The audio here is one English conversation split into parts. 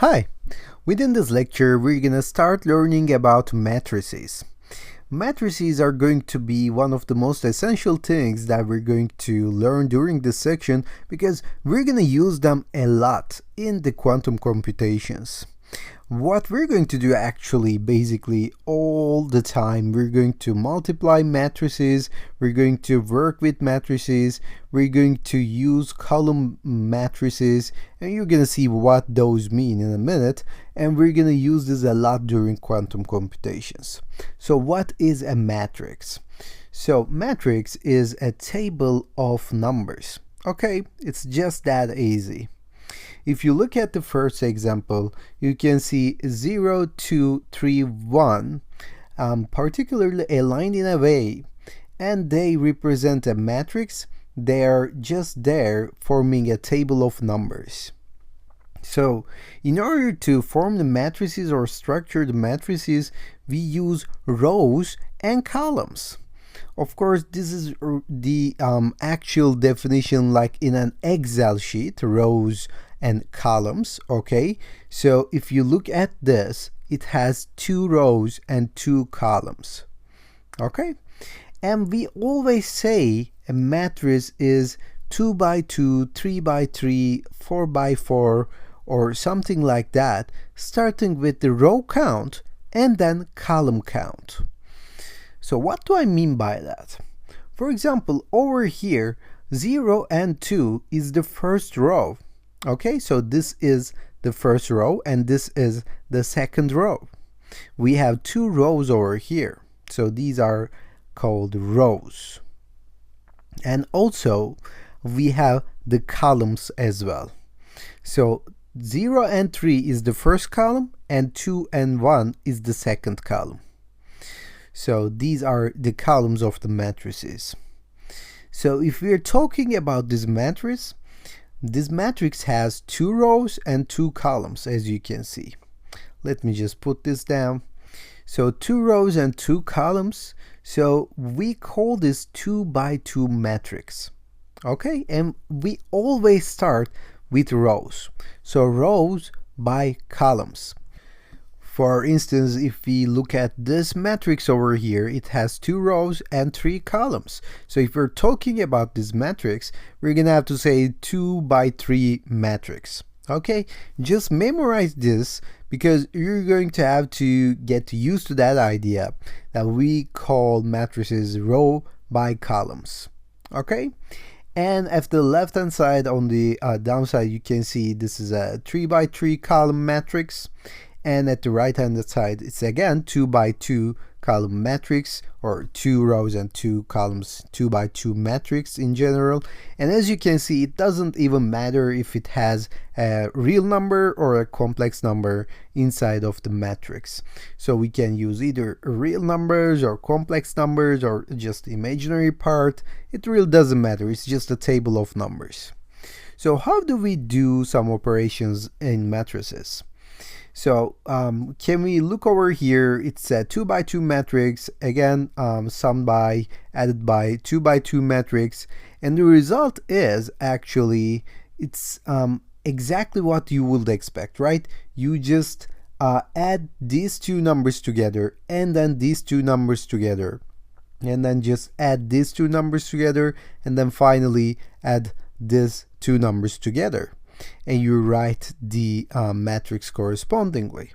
Hi! Within this lecture, we're gonna start learning about matrices. Matrices are going to be one of the most essential things that we're going to learn during this section because we're gonna use them a lot in the quantum computations. What we're going to do actually basically all the time, we're going to multiply matrices, we're going to work with matrices, we're going to use column matrices, and you're going to see what those mean in a minute, and we're going to use this a lot during quantum computations. So what is a matrix? So matrix is a table of numbers. Okay, it's just that easy. If you look at the first example, you can see 0, 2, 3, 1, particularly aligned in a way, and they represent a matrix. They are just there forming a table of numbers. So, in order to form the matrices or structure the matrices, we use rows and columns. Of course, this is the actual definition like in an Excel sheet, rows and columns, okay? So if you look at this, it has 2 rows and 2 columns, okay? And we always say a matrix is 2 by 2, 3 by 3, 4 by 4, or something like that, starting with the row count and then column count. So what do I mean by that? For example, over here, 0 and 2 is the first row. Okay, so this is the first row and this is the second row. We have 2 rows over here. So these are called rows. And also we have the columns as well. So 0 and 3 is the first column and 2 and 1 is the second column. So these are the columns of the matrices. So if we're talking about this matrix has 2 rows and 2 columns, as you can see. Let me just put this down. So 2 rows and 2 columns. So we call this 2 by 2 matrix. Okay, and we always start with rows. So rows by columns. For instance, if we look at this matrix over here, it has 2 rows and 3 columns. So if we're talking about this matrix, we're gonna have to say 2 by 3 matrix. Okay, just memorize this because you're going to have to get used to that idea that we call matrices row by columns. Okay, and at the left hand side on the downside, you can see this is a 3 by 3 column matrix. And at the right hand side, it's again 2 by 2 column matrix, or 2 rows and 2 columns, 2 by 2 matrix in general. And as you can see, it doesn't even matter if it has a real number or a complex number inside of the matrix. So we can use either real numbers or complex numbers or just the imaginary part. It really doesn't matter. It's just a table of numbers. So how do we do some operations in matrices? So can we look over here? It's a 2 by 2 matrix, again summed by, added by 2 by 2 matrix, and the result is actually it's exactly what you would expect, right? You just add these 2 numbers together and then these 2 numbers together and then just add these 2 numbers together and then finally add these 2 numbers together. And you write the matrix correspondingly.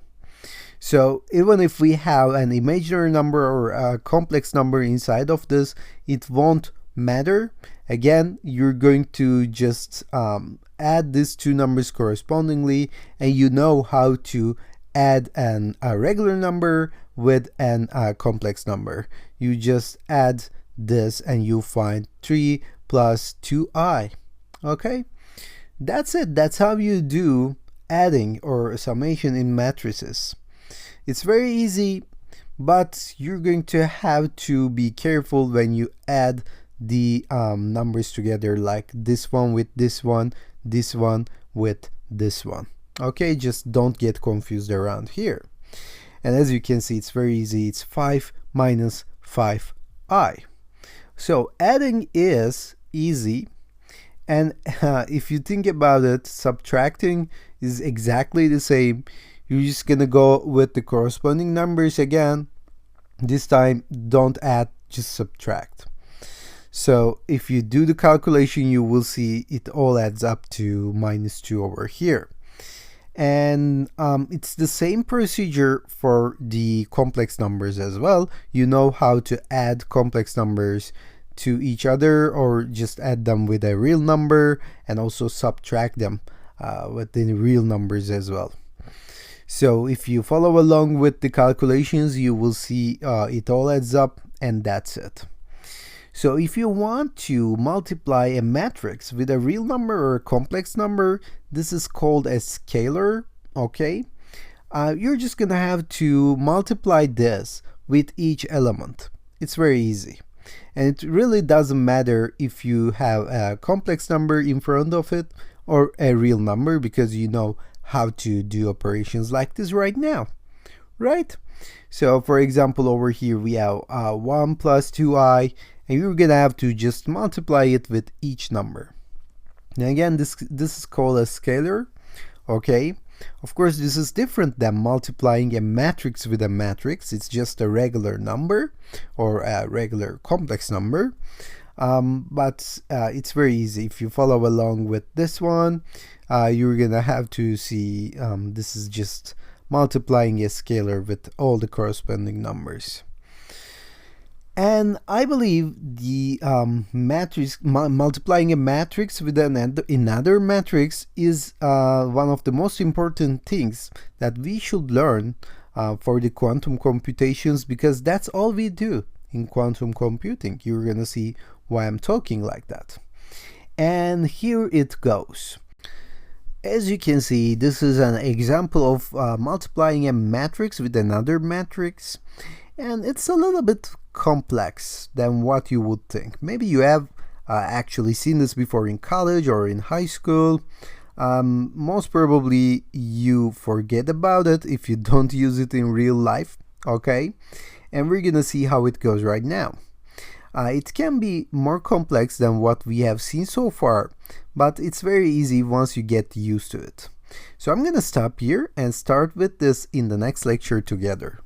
So even if we have an imaginary number or a complex number inside of this, it won't matter. Again, you're going to just add these 2 numbers correspondingly, and you know how to add a regular number with a complex number. You just add this and you find 3 plus 2i. Okay? That's it. That's how you do adding or summation in matrices. It's very easy, but you're going to have to be careful when you add the numbers together, like this one with this one with this one. Okay, just don't get confused around here. And as you can see, it's very easy. It's 5 minus 5i. So adding is easy. And if you think about it, subtracting is exactly the same. You're just gonna go with the corresponding numbers again. This time, don't add, just subtract. So if you do the calculation, you will see it all adds up to -2 over here. And it's the same procedure for the complex numbers as well. You know how to add complex numbers to each other, or just add them with a real number, and also subtract them with the real numbers as well. So if you follow along with the calculations, you will see it all adds up, and that's it. So if you want to multiply a matrix with a real number or a complex number, this is called a scalar, okay? You're just gonna have to multiply this with each element. It's very easy. And it really doesn't matter if you have a complex number in front of it or a real number, because you know how to do operations like this right now, right? So for example, over here we have 1 plus 2i, and you're gonna have to just multiply it with each number. Now again, this is called a scalar, okay? Of course, this is different than multiplying a matrix with a matrix. It's just a regular number, or a regular complex number. But it's very easy. If you follow along with this one, you're gonna have to see this is just multiplying a scalar with all the corresponding numbers. And I believe the multiplying a matrix with another matrix is one of the most important things that we should learn for the quantum computations, because that's all we do in quantum computing. You're gonna see why I'm talking like that. And here it goes. As you can see, this is an example of multiplying a matrix with another matrix, and it's a little bit complex than what you would think. Maybe you have actually seen this before in college or in high school. Most probably you forget about it if you don't use it in real life, okay? And we're gonna see how it goes right now. It can be more complex than what we have seen so far, but it's very easy once you get used to it. So I'm gonna stop here and start with this in the next lecture together.